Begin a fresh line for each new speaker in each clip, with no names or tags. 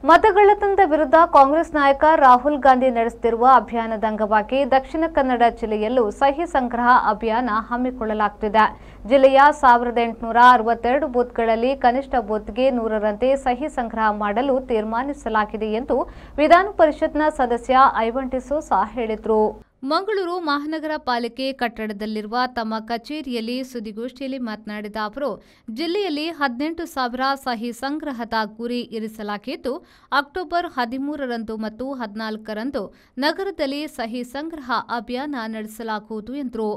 ಮತಗಳ್ಳತನದ ವಿರುದ್ಧ ಕಾಂಗ್ರೆಸ್ ನಾಯಕ ರಾಹುಲ್ ಗಾಂಧಿ ನಡೆಸುತ್ತಿರುವ ಅಭಿಯಾನದ ಅಂಗವಾಗಿ ದಕ್ಷಿಣ ಕನ್ನಡ ಜಿಲ್ಲೆಯಲ್ಲೂ ಸಹಿ ಸಂಗ್ರಹ ಅಭಿಯಾನ ಹಮ್ಮಿಕೊಳ್ಳಲಾಗುತ್ತಿದೆ. ಜಿಲ್ಲೆಯ 1862 ಬೂತ್ಗಳಲ್ಲಿ ಕನಿಷ್ಠ ಬೂತ್ಗೆ 100ರಂತೆ ಸಹಿ ಸಂಗ್ರಹ ಮಾಡಲು ತೀರ್ಮಾನಿಸಲಾಗಿದೆ ಎಂದು ವಿಧಾನ ಪರಿಷತ್ನ ಸದಸ್ಯ ಐವನ್ ಡಿಸೋಜಾ ಹೇಳಿದರು. ಮಂಗಳೂರು ಮಹಾನಗರ ಪಾಲಿಕೆ ಕಟ್ಟಡದಲ್ಲಿರುವ ತಮ್ಮ ಕಚೇರಿಯಲ್ಲಿ ಸುದ್ದಿಗೋಷ್ಠಿಯಲ್ಲಿ ಮಾತನಾಡಿದ ಅವರು, ಜಿಲ್ಲೆಯಲ್ಲಿ 18,000 ಸಹಿ ಸಂಗ್ರಹದ ಗುರಿ ಇರಿಸಲಾಗಿದ್ದು, ಅಕ್ಟೋಬರ್ 13ರಂದು ಮತ್ತು 14ರಂದು ನಗರದಲ್ಲಿ ಸಹಿ ಸಂಗ್ರಹ ಅಭಿಯಾನ ನಡೆಸಲಾಗುವುದು ಎಂದರು.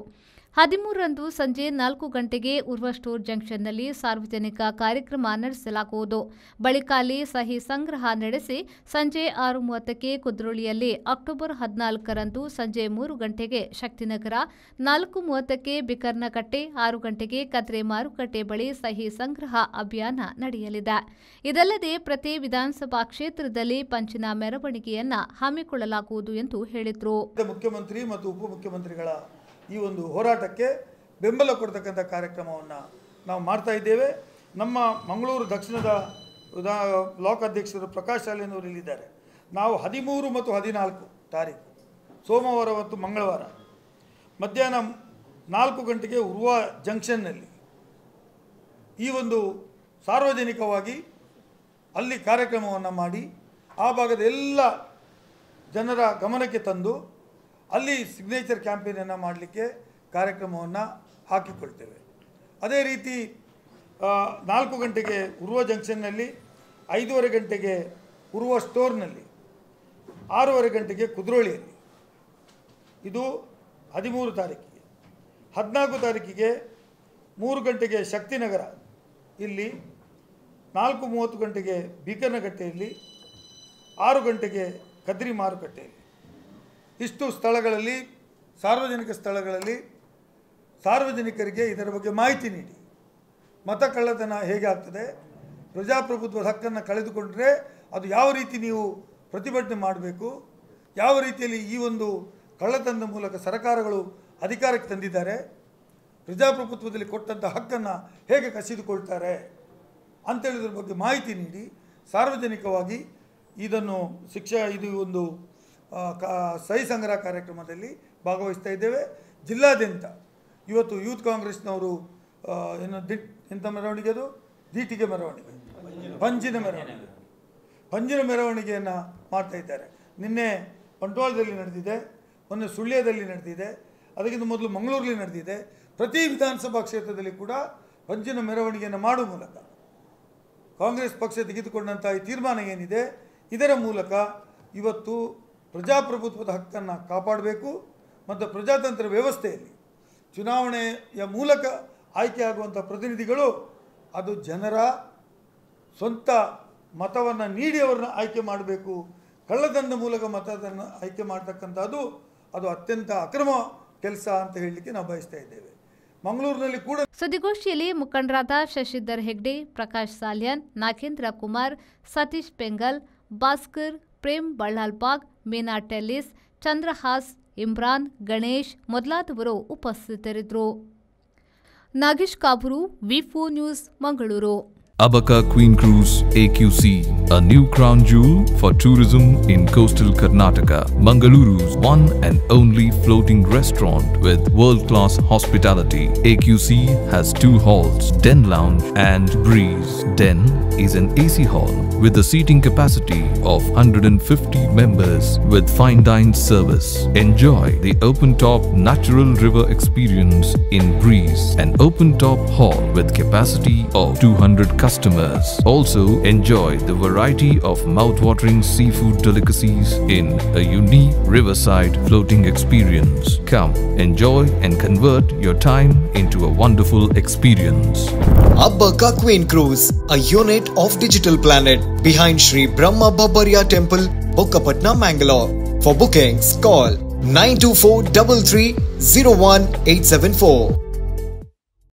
13ರಂದು ಸಂಜೆ 4 ಗಂಟೆಗೆ ಉರ್ವ ಸ್ಟೋರ್ ಜಂಕ್ಷನ್ನಲ್ಲಿ ಸಾರ್ವಜನಿಕ ಕಾರ್ಯಕ್ರಮ ನಡೆಸಲಾಗುವುದು. ಬಳಿಕ ಅಲ್ಲಿ ಸಹಿ ಸಂಗ್ರಹ ನಡೆಸಿ ಸಂಜೆ 6:30ಕ್ಕೆ ಕುದ್ರೋಳಿಯಲ್ಲಿ, ಅಕ್ಟೋಬರ್ 14ರಂದು ಸಂಜೆ 3 ಗಂಟೆಗೆ ಶಕ್ತಿನಗರ, 4:30ಕ್ಕೆ ಬಿಕರ್ನಕಟ್ಟೆ, 6 ಗಂಟೆಗೆ ಕದ್ರೆ ಮಾರುಕಟ್ಟೆ ಬಳಿ ಸಹಿ ಸಂಗ್ರಹ ಅಭಿಯಾನ ನಡೆಯಲಿದೆ. ಇದಲ್ಲದೆ ಪ್ರತಿ ವಿಧಾನಸಭಾ ಕ್ಷೇತ್ರದಲ್ಲಿ ಪಂಚಿನ ಮೆರವಣಿಗೆಯನ್ನ ಹಮ್ಮಿಕೊಳ್ಳಲಾಗುವುದು ಎಂದು ಹೇಳಿದರು.
ಮುಖ್ಯಮಂತ್ರಿ ಮತ್ತು ಉಪಮುಖ್ಯಮಂತ್ರಿಗಳ ಈ ಒಂದು ಹೋರಾಟಕ್ಕೆ ಬೆಂಬಲ ಕೊಡ್ತಕ್ಕಂಥ ಕಾರ್ಯಕ್ರಮವನ್ನು ನಾವು ಮಾಡ್ತಾ ಇದ್ದೇವೆ. ನಮ್ಮ ಮಂಗಳೂರು ದಕ್ಷಿಣದ ಬ್ಲಾಕ್ ಅಧ್ಯಕ್ಷರು ಪ್ರಕಾಶ್ ಶಾಲೆಯವರು ಇಲ್ಲಿದ್ದಾರೆ. ನಾವು 13 ಮತ್ತು 14 ತಾರೀಕು ಸೋಮವಾರ ಮತ್ತು ಮಂಗಳವಾರ ಮಧ್ಯಾಹ್ನ 4 ಗಂಟೆಗೆ ಉರ್ವ ಜಂಕ್ಷನ್ನಲ್ಲಿ ಈ ಒಂದು ಸಾರ್ವಜನಿಕವಾಗಿ ಅಲ್ಲಿ ಕಾರ್ಯಕ್ರಮವನ್ನು ಮಾಡಿ ಆ ಭಾಗದ ಎಲ್ಲ ಜನರ ಗಮನಕ್ಕೆ ತಂದು ಅಲ್ಲಿ ಸಿಗ್ನೇಚರ್ ಕ್ಯಾಂಪೇನನ್ನು ಮಾಡಲಿಕ್ಕೆ ಕಾರ್ಯಕ್ರಮವನ್ನು ಹಾಕಿಕೊಳ್ತೇವೆ. ಅದೇ ರೀತಿ 4 ಗಂಟೆಗೆ ಉರ್ವ ಜಂಕ್ಷನ್ನಲ್ಲಿ, 5:15 ಗಂಟೆಗೆ ಉರ್ವ ಸ್ಟೋರ್ನಲ್ಲಿ, 6:15 ಗಂಟೆಗೆ ಕುದ್ರೋಳಿಯಲ್ಲಿ. ಇದು 13 ತಾರೀಕಿಗೆ. 14 ತಾರೀಕಿಗೆ 3 ಗಂಟೆಗೆ ಶಕ್ತಿನಗರ ಇಲ್ಲಿ, 4:30 ಗಂಟೆಗೆ ಬೀಕರ್ನಕಟ್ಟೆಯಲ್ಲಿ, 6 ಗಂಟೆಗೆ ಕದ್ರಿ ಮಾರುಕಟ್ಟೆಯಲ್ಲಿ. ಇಷ್ಟು ಸ್ಥಳಗಳಲ್ಲಿ, ಸಾರ್ವಜನಿಕ ಸ್ಥಳಗಳಲ್ಲಿ ಸಾರ್ವಜನಿಕರಿಗೆ ಇದರ ಬಗ್ಗೆ ಮಾಹಿತಿ ನೀಡಿ, ಮತ ಕಳ್ಳತನ ಹೇಗೆ ಆಗ್ತದೆ, ಪ್ರಜಾಪ್ರಭುತ್ವದ ಹಕ್ಕನ್ನು ಕಳೆದುಕೊಂಡ್ರೆ ಅದು ಯಾವ ರೀತಿ ನೀವು ಪ್ರತಿಭಟನೆ ಮಾಡಬೇಕು, ಯಾವ ರೀತಿಯಲ್ಲಿ ಈ ಒಂದು ಕಳ್ಳತನದ ಮೂಲಕ ಸರ್ಕಾರಗಳು ಅಧಿಕಾರಕ್ಕೆ ತಂದಿದ್ದಾರೆ, ಪ್ರಜಾಪ್ರಭುತ್ವದಲ್ಲಿ ಕೊಟ್ಟಂಥ ಹಕ್ಕನ್ನು ಹೇಗೆ ಕಸಿದುಕೊಳ್ತಾರೆ ಅಂತೇಳಿದ್ರ ಬಗ್ಗೆ ಮಾಹಿತಿ ನೀಡಿ ಸಾರ್ವಜನಿಕವಾಗಿ ಇದನ್ನು ಇದು ಒಂದು ಸಹಿ ಸಂಗ್ರಹ ಕಾರ್ಯಕ್ರಮದಲ್ಲಿ ಭಾಗವಹಿಸ್ತಾ ಇದ್ದೇವೆ. ಜಿಲ್ಲಾದ್ಯಂತ ಇವತ್ತು ಯೂತ್ ಕಾಂಗ್ರೆಸ್ನವರು ಎಂಥ ಮೆರವಣಿಗೆ, ಅದು ದೀಟಿಗೆ ಮೆರವಣಿಗೆ, ಪಂಜಿನ ಮೆರವಣಿಗೆಯನ್ನು ಮಾಡ್ತಾ ಇದ್ದಾರೆ. ನಿನ್ನೆ ಬಂಟ್ವಾಳದಲ್ಲಿ ನಡೆದಿದೆ, ಮೊನ್ನೆ ಸುಳ್ಯದಲ್ಲಿ ನಡೆದಿದೆ, ಅದಕ್ಕಿಂತ ಮೊದಲು ಮಂಗಳೂರಲ್ಲಿ ನಡೆದಿದೆ. ಪ್ರತಿ ವಿಧಾನಸಭಾ ಕ್ಷೇತ್ರದಲ್ಲಿ ಕೂಡ ಪಂಜಿನ ಮೆರವಣಿಗೆಯನ್ನು ಮಾಡುವ ಮೂಲಕ ಕಾಂಗ್ರೆಸ್ ಪಕ್ಷ ತೆಗೆದುಕೊಂಡಂಥ ಈ ತೀರ್ಮಾನ ಏನಿದೆ, ಇದರ ಮೂಲಕ ಇವತ್ತು ಪ್ರಜಾಪ್ರಭುತ್ವದ ಹಕ್ಕನ್ನು ಕಾಪಾಡಬೇಕು ಮತ್ತು ಪ್ರಜಾತಂತ್ರ ವ್ಯವಸ್ಥೆಯಲ್ಲಿ ಚುನಾವಣೆಯ ಮೂಲಕ ಆಯ್ಕೆಯಾಗುವಂಥ ಪ್ರತಿನಿಧಿಗಳು ಅದು ಜನರ ಸ್ವಂತ ಮತವನ್ನು ನೀಡಿ ಅವರನ್ನು ಆಯ್ಕೆ ಮಾಡಬೇಕು. ಕಳ್ಳತನದ ಮೂಲಕ ಮತವನ್ನು ಆಯ್ಕೆ ಮಾಡ್ತಕ್ಕಂಥದ್ದು ಅದು ಅತ್ಯಂತ ಅಕ್ರಮ ಕೆಲಸ ಅಂತ ಹೇಳಲಿಕ್ಕೆ ನಾವು ಬಯಸ್ತಾ ಇದ್ದೇವೆ. ಮಂಗಳೂರಿನಲ್ಲಿ ಕೂಡ
ಸುದ್ದಿಗೋಷ್ಠಿಯಲ್ಲಿ ಮುಖಂಡರಾದ ಶಶಿಧರ್ ಹೆಗ್ಡೆ, ಪ್ರಕಾಶ್ ಸಾಲ್ಯನ್, ನಾಗೇಂದ್ರ ಕುಮಾರ್, ಸತೀಶ್ ಪೆಂಗಲ್, ಭಾಸ್ಕರ್, ಪ್ರೇಮ್ ಬಳ್ಳಾಲ್ಬಾಗ್, ಮೀನಾ ಟೆಲ್ಲಿಸ್, ಚಂದ್ರಹಾಸ್, ಇಮ್ರಾನ್, ಗಣೇಶ್ ಮೊದಲಾದವರು ಉಪಸ್ಥಿತರಿದ್ದರು. ನಾಗೇಶ್ ಕಾಬೂರು, ವಿ4 news, Mangaluru.
Abaka Queen Cruise AQC, a new crown jewel for tourism in coastal Karnataka. Mangaluru's one and only floating restaurant with world-class hospitality. AQC has 2 halls, Den Lounge and Breeze. Den is an AC hall with a seating capacity of 150 members with fine dine service. Enjoy the open-top natural river experience in Breeze, an open-top hall with capacity of 200 customers. Also enjoy the variety of mouth-watering seafood delicacies in a unique riverside floating experience. Come, enjoy and convert your time into a wonderful experience.
Abaka Queen Cruise, a unit of Digital Planet behind Sri Brahma Babariya Temple, Bukkapatnam, Mangalore. For bookings, call 92433 01874.